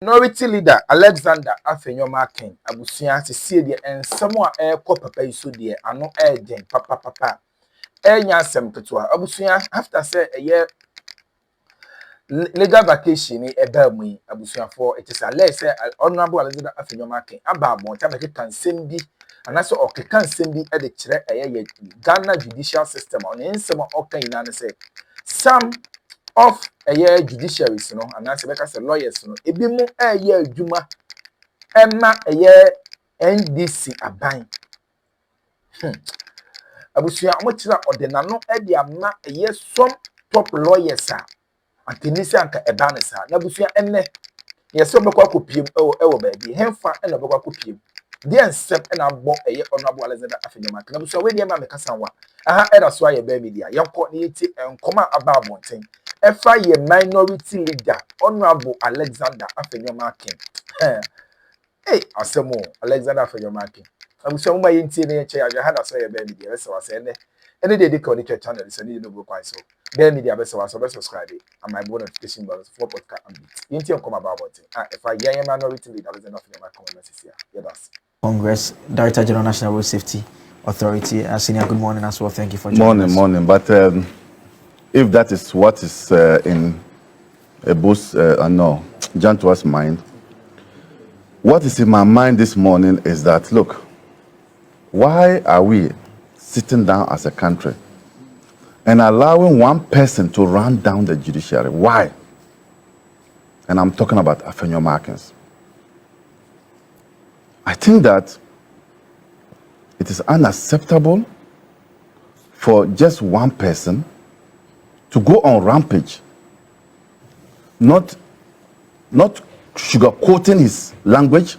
Minority leader Alexander AfenyoMarkins abusia se sie de ensemo a ekọ papa iso de ano den papa enya asem ketewa abusia after say eye legal vacation ni eba mu yi abusia for it is alleged say honorable Alexander AfenyoMarkins aba abonta be kan sembi anaso okekan sembi e de kire eye Ghana judicial system on ensemo okan ina ne say some of judiciaries no and as beka say lawyers no ebi mu adwuma ema NDC aban abusia omotira odenano de ama some top lawyers a antenisi anka eba ne sa na abusia enne yesi obekwa kopiem ewo baabi hemfa ena obekwa kopiem dey nsem ena abo honorable Alexander AfenyoMarkins na abusia we dey ma mekasa wa aha era so aye baabi dia yenko ne yiti enkoma aba abonten efa ye minority leader honorable Alexander AfenyoMarkins asemo Alexander AfenyoMarkins abusia mma yenti ne ye ya ha da so ye baabi dia so wase ene dey dey connect channel so ne no go kwai so baabi dia be so subscribe and my notification bell for podcast updates yenti enkoma aba abonten efa ye minority leader Alexander AfenyoMarkins message here yes Congress Director General National Road Safety Authority. Senior, good morning as well. Thank you for joining us. Morning. But if that is what is in a boss, no, John to us mind, what is in my mind this morning is that, look, why are we sitting down as a country and allowing one person to run down the judiciary? Why? And I'm talking about AfenyoMarkins. I think that it is unacceptable for just one person to go on rampage, not sugarcoating his language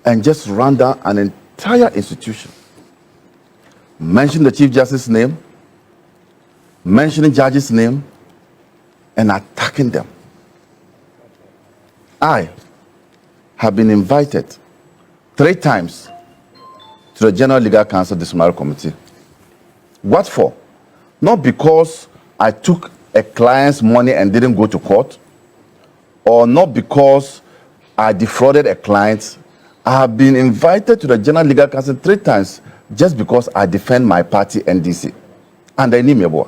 and just run down an entire institution. Mention the Chief Justice's name, mentioning judges' name, and attacking them. I have been invited 3 times to the General Legal Counsel Disciplinary Committee. What for? Not because I took a client's money and didn't go to court, or not because I defrauded a client. I have been invited to the General Legal Counsel 3 times just because I defend my party NDC. And I need me boy.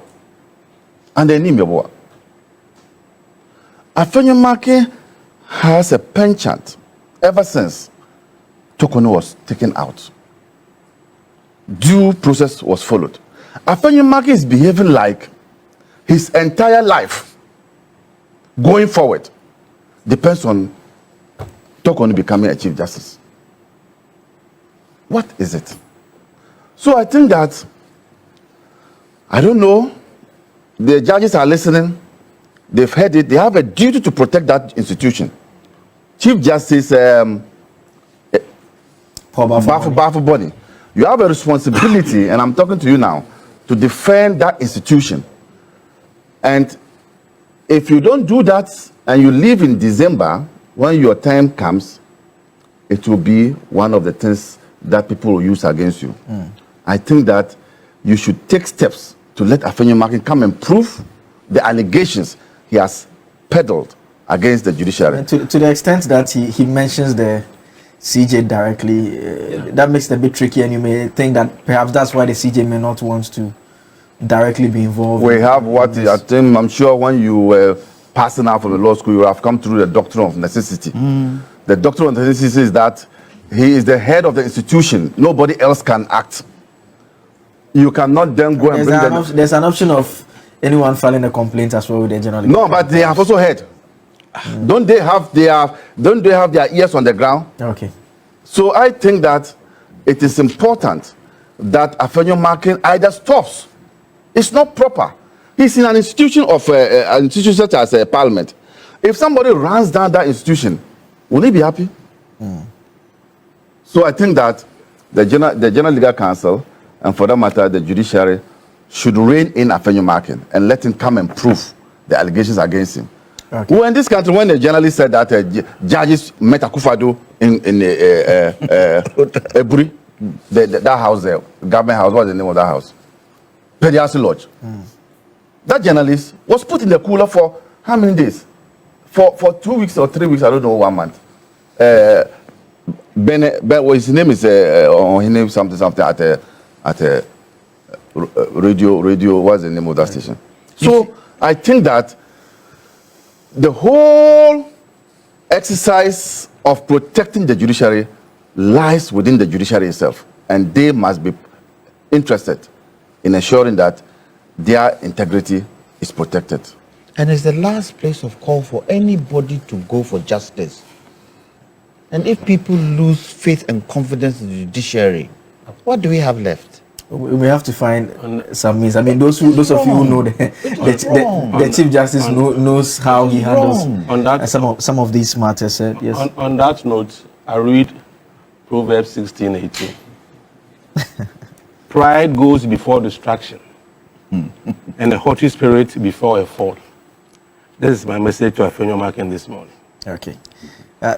AfenyoMarkins has a penchant ever since Tokono was taken out. Due process was followed. AfenyoMarkins is behaving like his entire life going forward depends on Tokono becoming a Chief Justice. What is it? So I think that, I don't know, the judges are listening, they've heard it, they have a duty to protect that institution. Chief Justice Bafu Body, you have a responsibility, and I'm talking to you now, to defend that institution. And if you don't do that and you leave in December, when your time comes, it will be one of the things that people will use against you. I think that you should take steps to let AfenyoMarkins come and prove the allegations he has peddled against the judiciary. To the extent that he mentions the CJ directly, that makes it a bit tricky, and you may think that perhaps that's why the CJ may not want to directly be involved. We have what I think, I'm sure when you were passing out from the law school, you have come through the doctrine of necessity. The doctrine of necessity is that he is the head of the institution. Nobody else can act. You cannot then go and bring there's an option of anyone filing a complaint as well with the general. No, but they have also heard. Don't they have their ears on the ground? Okay. So I think that it is important that AfenyoMarkins either stops. It's not proper. He's in an institution of an institution such as a parliament. If somebody runs down that institution, will he be happy? So I think that the General Legal Counsel, and for that matter, the judiciary, should rein in AfenyoMarkins and let him come and prove the allegations against him. Okay. Well, in this country, when the journalist said that judges met Akufo-Addo in Eburi, that house there, government house, what's the name of that house? Pediasi Lodge. That journalist was put in the cooler for how many days? for 2 weeks or 3 weeks, I don't know, 1 month. His name is his name something at a radio. What's the name of that station? So I think that the whole exercise of protecting the judiciary lies within the judiciary itself, and they must be interested in ensuring that their integrity is protected. And it's the last place of call for anybody to go for justice. And if people lose faith and confidence in the judiciary, what do we have left? We have to find some means. I mean, those of you who know the Chief Justice knows how he handles on that, some of these matters. Yes. On that note, I read Proverbs 16:18. Pride goes before distraction, and a haughty spirit before a fall. This is my message to AfenyoMarkins this morning. Okay,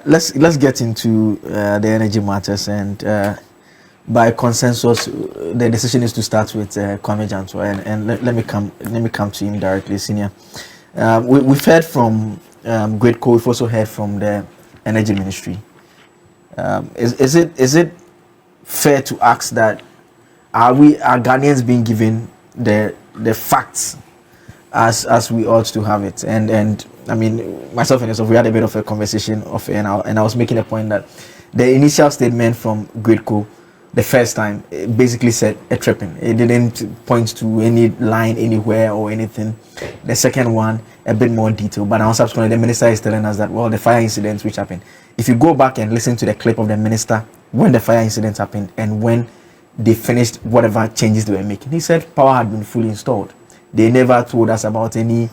let's get into the energy matters, and by consensus, the decision is to start with Kwame Janto, and let me come to him directly, Senior. We've heard from Great Co. We've also heard from the Energy Ministry. Is it fair to ask that are Ghanaians being given the facts as we ought to have it? And I mean, myself and yourself, we had a bit of a conversation and I was making a point that the initial statement from Great Co. the first time it basically said a tripping. It didn't point to any line anywhere or anything. The second one, a bit more detail, but now subsequently the minister is telling us that, well, the fire incidents which happened, if you go back and listen to the clip of the minister when the fire incidents happened and when they finished whatever changes they were making, he said power had been fully installed. They never told us about any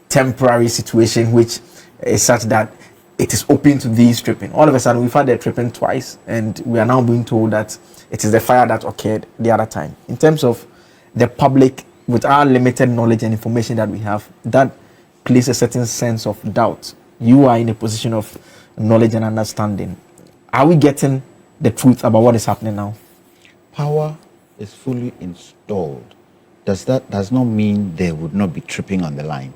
temporary situation which is such that it is open to these tripping. All of a sudden, we've had the tripping twice, and we are now being told that it is the fire that occurred the other time. In terms of the public, with our limited knowledge and information that we have, that places a certain sense of doubt. You are in a position of knowledge and understanding. Are we getting the truth about what is happening now? Power is fully installed. That does not mean there would not be tripping on the line.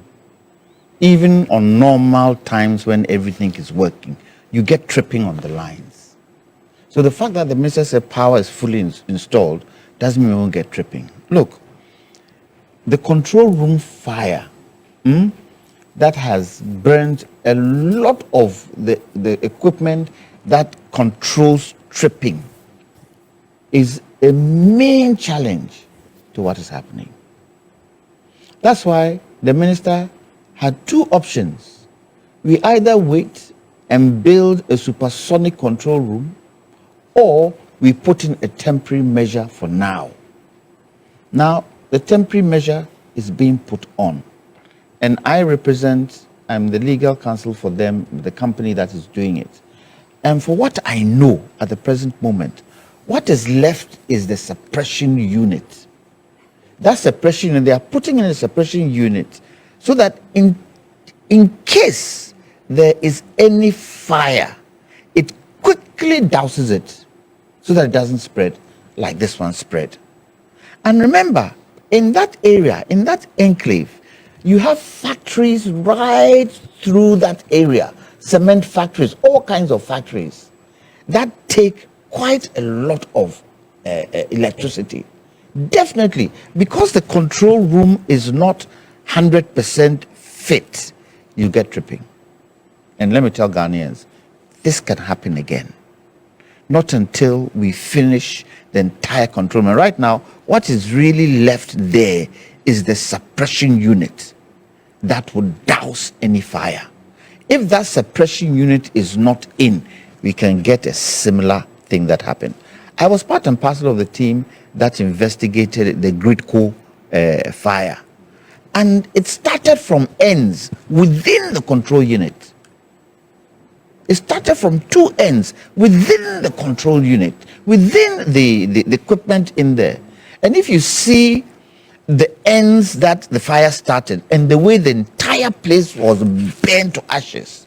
Even on normal times when everything is working, you get tripping on the lines. So the fact that the minister said power is fully installed doesn't mean we won't get tripping. Look, the control room fire that has burned a lot of the equipment that controls tripping is a main challenge to what is happening. That's why the minister had two options. We either wait and build a supersonic control room, or we put in a temporary measure for now. Now, the temporary measure is being put on, and I'm the legal counsel for them, the company that is doing it. And for what I know at the present moment, what is left is the suppression unit. That suppression unit, they are putting in a suppression unit so that in case there is any fire, it quickly douses it so that it doesn't spread like this one spread. And remember, in that area, in that enclave, you have factories right through that area, cement factories, all kinds of factories that take quite a lot of electricity. Definitely, because the control room is not 100% fit, you get tripping. And let me tell Ghanaians, this can happen again. Not until we finish the entire control room. And right now, what is really left there is the suppression unit that would douse any fire. If that suppression unit is not in, we can get a similar thing that happened. I was part and parcel of the team that investigated the Gridco fire. And it started from ends within the control unit. It started from two ends within the control unit, within the equipment in there. And if you see the ends that the fire started and the way the entire place was burned to ashes,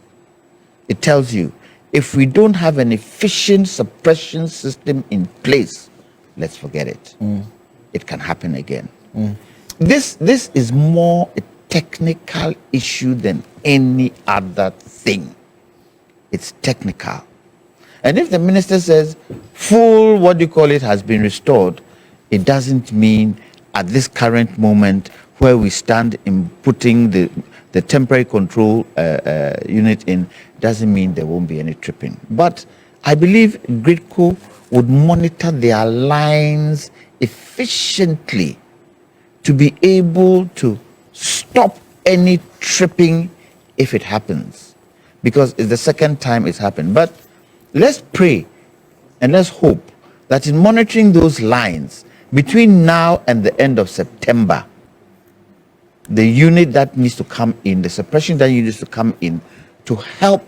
it tells you, if we don't have an efficient suppression system in place, let's forget it. It can happen again. This is more a technical issue than any other thing. It's technical. And if the minister says full, what do you call it, has been restored, it doesn't mean at this current moment where we stand in putting the temporary control unit in, doesn't mean there won't be any tripping. But I believe Gridco would monitor their lines efficiently to be able to stop any tripping if it happens, because it's the second time it's happened. But let's pray and let's hope that in monitoring those lines between now and the end of September, the unit that needs to come in, the suppression that needs to come in to help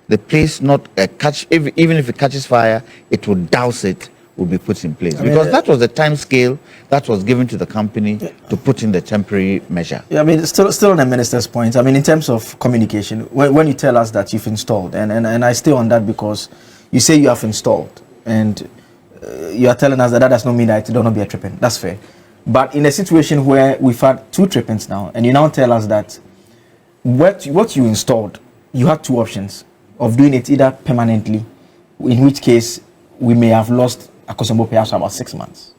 the place not catch, even if it catches fire, it will douse it, will be put in place. Because that was the time scale that was given to the company to put in the temporary measure. Yeah, I mean, still on the minister's point, I mean, in terms of communication, when you tell us that you've installed, and I stay on that because you say you have installed, and you are telling us that does not mean that it will not be a tripping. That's fair. But in a situation where we've had 2 trippings now, and you now tell us that what you installed, you had 2 options of doing it either permanently, in which case we may have lost Akosombo perhaps for about 6 months.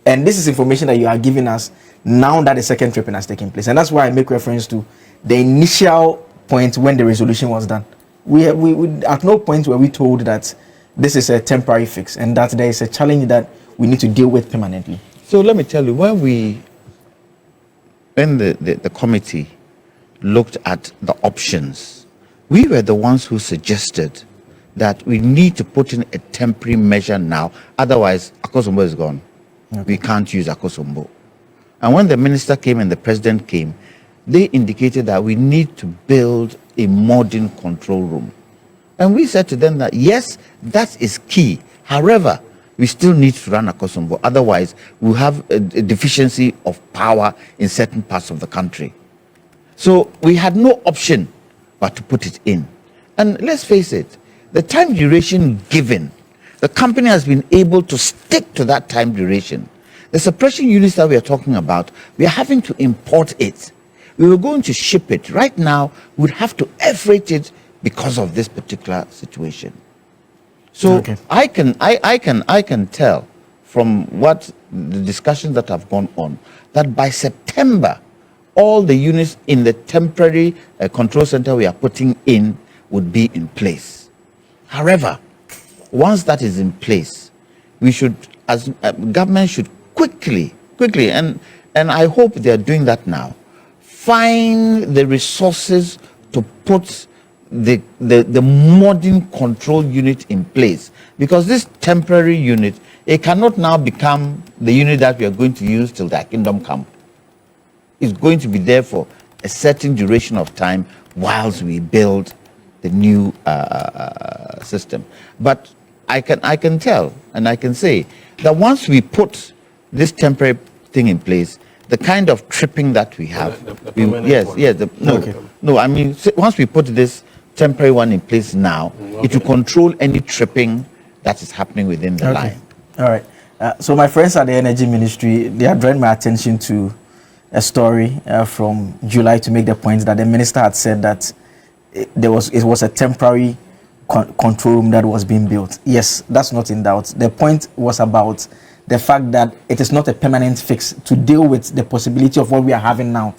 And this is information that you are giving us now that the second tripping has taken place. And that's why I make reference to the initial point when the resolution was done. We at no point were we told that this is a temporary fix and that there is a challenge that we need to deal with permanently. So let me tell you, when the committee looked at the options, we were the ones who suggested that we need to put in a temporary measure now. Otherwise, Akosombo is gone. Okay. We can't use Akosombo. And when the minister came and the president came, they indicated that we need to build a modern control room. And we said to them that, yes, that is key. However, we still need to run Akosombo. Otherwise, we'll have a deficiency of power in certain parts of the country. So we had no option but to put it in. And let's face it, the time duration given, the company has been able to stick to that time duration. The suppression units that we are talking about, we are having to import it. We were going to ship it. Right now, we'd have to air freight it because of this particular situation. So okay. I can tell from what the discussions that have gone on that by September, all the units in the temporary control center we are putting in would be in place. However, once that is in place, we should, as government should quickly, and I hope they are doing that now, find the resources to put the modern control unit in place. Because this temporary unit, it cannot now become the unit that we are going to use till the kingdom come. It's going to be there for a certain duration of time whilst we build the new system. But I can tell and I can say that once we put this temporary thing in place, the kind of tripping that we have, I mean, once we put this temporary one in place now, it will control any tripping that is happening within the line. All right. So my friends at the Energy Ministry, they are drawing my attention to a story from July to make the point that the minister had said that it was a temporary control room that was being built. Yes, that's not in doubt. The point was about the fact that it is not a permanent fix to deal with the possibility of what we are having now.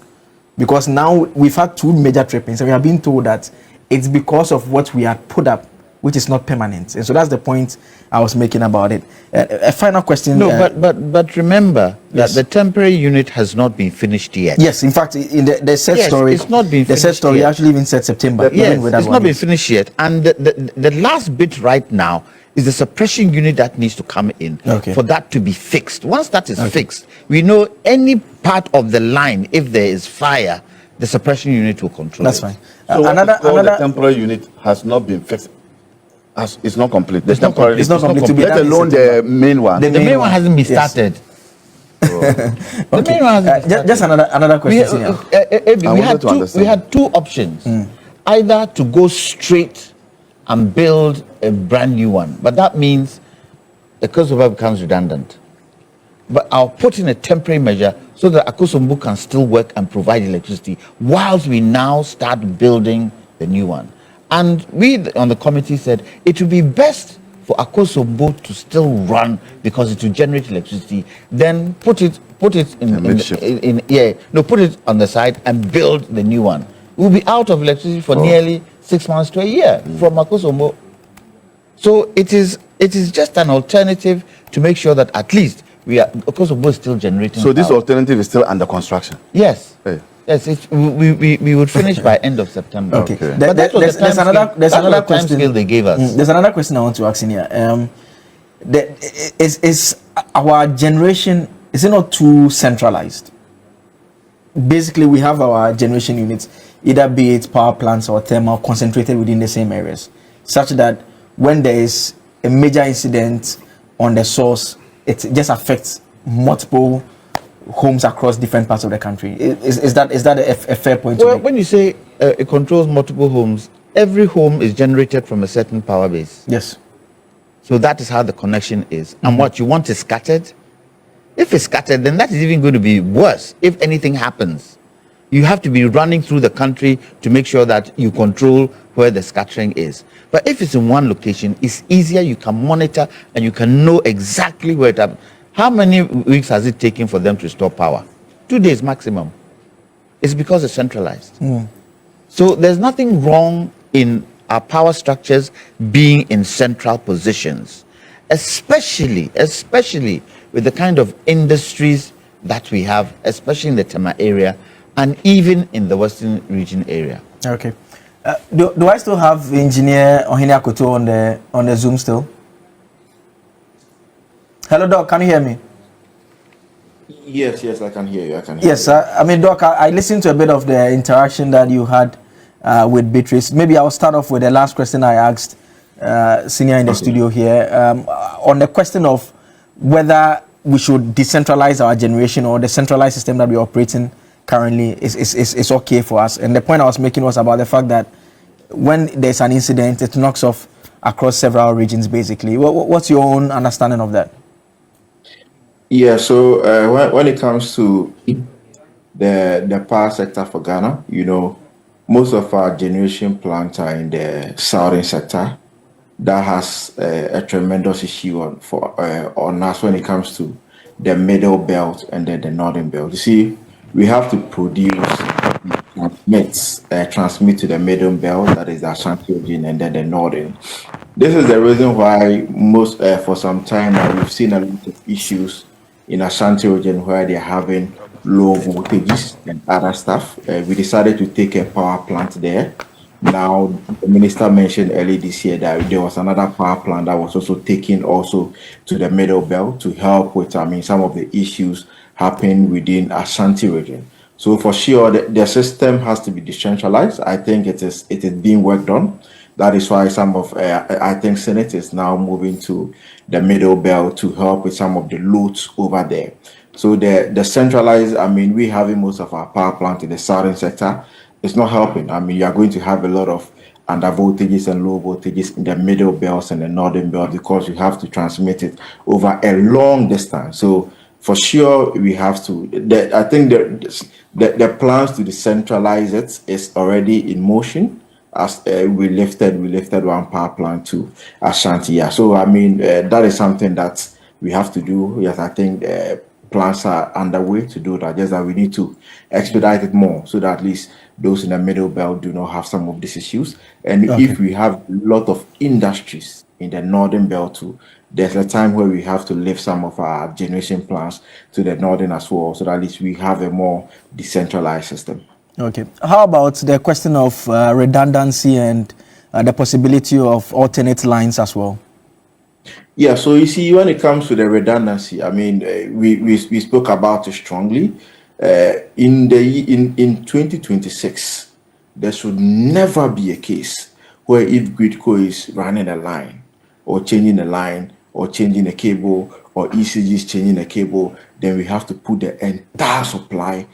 Because now we've had 2 major trippings and we are being told that it's because of what we had put up, which is not permanent. And so that's the point I was making about it. A final question. No, but remember that the temporary unit has not been finished yet. Yes, in fact, in the set story, it's not been the set story yet. actually even said September. Yes, it's not been finished yet. And the last bit right now is the suppression unit that needs to come in for that to be fixed. Once that is fixed, we know any part of the line, if there is fire, the suppression unit will control That's it. fine. So the temporary unit has not been fixed. It's not complete. It's not complete. Let alone the main one. The main one hasn't been started. The main one hasn't been started. Just another question. We had 2 options. Either to go straight and build a brand new one, but that means the Counsel becomes redundant. But I'll put in a temporary measure so that Akosombo can still work and provide electricity whilst we now start building the new one. And we on the committee said it would be best for Akosombo to still run because it will generate electricity, then put it put it put it on the side and build the new one. We'll be out of electricity for nearly 6 months to a year from Akosombo. So it is just an alternative to make sure that at least Akosombo is still generating. So this alternative is still under construction. Yes. Hey. Yes, we would finish by end of September. Okay. But there's another question scale they gave us. There's another question I want to ask in here. Is our generation, is it not too centralized? Basically, we have our generation units, either be it power plants or thermal, concentrated within the same areas, such that when there is a major incident on the source, it just affects multiple homes across different parts of the country. Is that a fair point? Well, when you say it controls multiple homes, every home is generated from a certain power base. Yes. So that is how the connection is. And what you want is scattered. If it's scattered, then that is even going to be worse. If anything happens, you have to be running through the country to make sure that you control where the scattering is. But if it's in one location, it's easier. You can monitor and you can know exactly where it happened. How many weeks has it taken for them to restore power? 2 days maximum. It's because it's centralized. So there's nothing wrong in our power structures being in central positions, especially with the kind of industries that we have, especially in the Tema area and even in the Western region area. Okay. Do I still have Engineer Ohene Akoto on the Zoom still? Hello, Doc. Can you hear me? Yes, I can hear you. Yes, I mean, Doc, I listened to a bit of the interaction that you had with Beatrice. Maybe I'll start off with the last question I asked Senior in the studio here on the question of whether we should decentralize our generation or the centralized system that we're operating currently is okay for us. And the point I was making was about the fact that when there's an incident, it knocks off across several regions, basically. What's your own understanding of that? Yeah, so when it comes to the power sector for Ghana, most of our generation plants are in the southern sector. That has a tremendous issue on us when it comes to the middle belt and then the northern belt. You see, we have to transmit to the middle belt, that is the Ashanti region, and then the northern. This is the reason why for some time now we've seen a lot of issues in Ashanti region where they're having low voltages and other stuff. We decided to take a power plant there. Now, the minister mentioned early this year that there was another power plant that was also taken also to the middle belt to help with, some of the issues happening within Ashanti region. So for sure, the system has to be decentralized. I think it is being worked on. That is why I think Senate is now moving to the middle belt to help with some of the loads over there. So the centralized, we having most of our power plant in the southern sector. It's not helping. You are going to have a lot of under voltages and low voltages in the middle belts and the northern belt because you have to transmit it over a long distance. So for sure, we have to. I think the plans to decentralize it is already in motion. As we lifted one power plant to Ashanti. Yeah. So that is something that we have to do. Yes, I think plans are underway to do that. Just that we need to expedite it more so that at least those in the middle belt do not have some of these issues. And if we have a lot of industries in the northern belt too, there's a time where we have to lift some of our generation plants to the northern as well, so that at least we have a more decentralized system. Okay. How about the question of redundancy and the possibility of alternate lines as well? Yeah, so you see, when it comes to the redundancy, we spoke about it strongly. In 2026, there should never be a case where if Gridco is running a line or changing a line or changing a cable or ECG is changing a cable, then we have to put the entire supply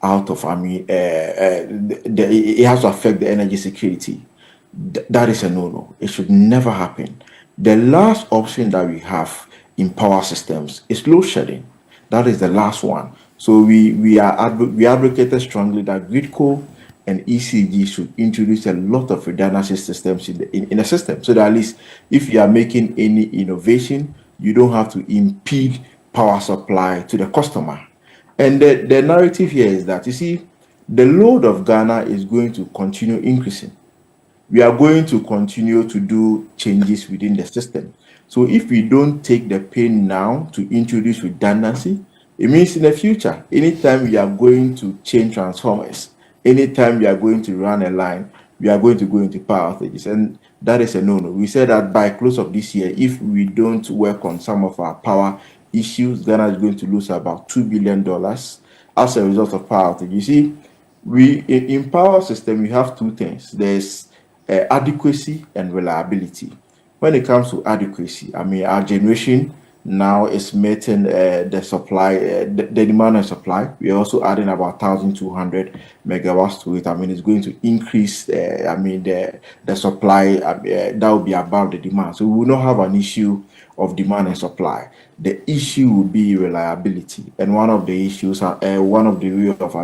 out of, it has to affect the energy security. That is a no-no. It should never happen. The last option that we have in power systems is load shedding. That is the last one. So we advocated strongly that Gridco and ECG should introduce a lot of redundancy systems in the system, so that at least if you are making any innovation, you don't have to impede power supply to the customer. And the narrative here is that, you see, the load of Ghana is going to continue increasing. We are going to continue to do changes within the system. So if we don't take the pain now to introduce redundancy, it means in the future, anytime we are going to change transformers, anytime we are going to run a line, we are going to go into power outages. And that is a no-no. We said that by close of this year, if we don't work on some of our power issues, Ghana is going to lose about $2 billion as a result of power outage. You see, in power system, we have two things. There's adequacy and reliability. When it comes to adequacy, I mean, our generation now is meeting the supply, the demand and supply. We're also adding about 1,200 megawatts to it. I mean, it's going to increase, the supply, that will be above the demand. So we will not have an issue of demand and supply. The issue will be reliability. And one of the issues, one of the way of,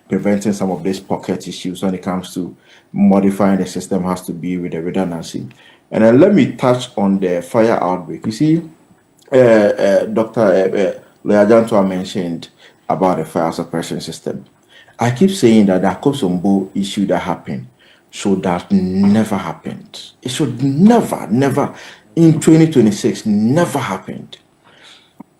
preventing some of these pocket issues when it comes to modifying the system has to be with the redundancy. And then let me touch on the fire outbreak. You see, Dr. Leajantua mentioned about the fire suppression system. I keep saying that the Akosombo issue that happened should have never happened. It should never in 2026 never happened.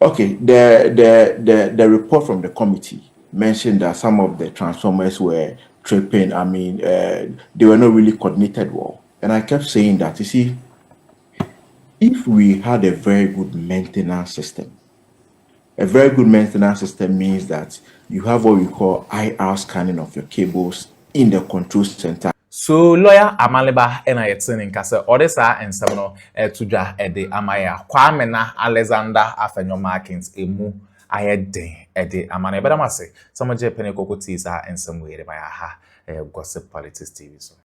Okay, the report from the committee mentioned that some of the transformers were tripping. They were not really coordinated well. And I kept saying that, you see, if we had a very good maintenance system, a very good maintenance system means that you have what we call IR scanning of your cables in the control center. So lawyer Amaliba ena yetini nkase odesa ensem no tudwa ede amaya Kwame na Alexander AfenyoMarkins emu ayeden ede amane bedamase samoje penekoko tisa ensem were maya ha gossip politics TV so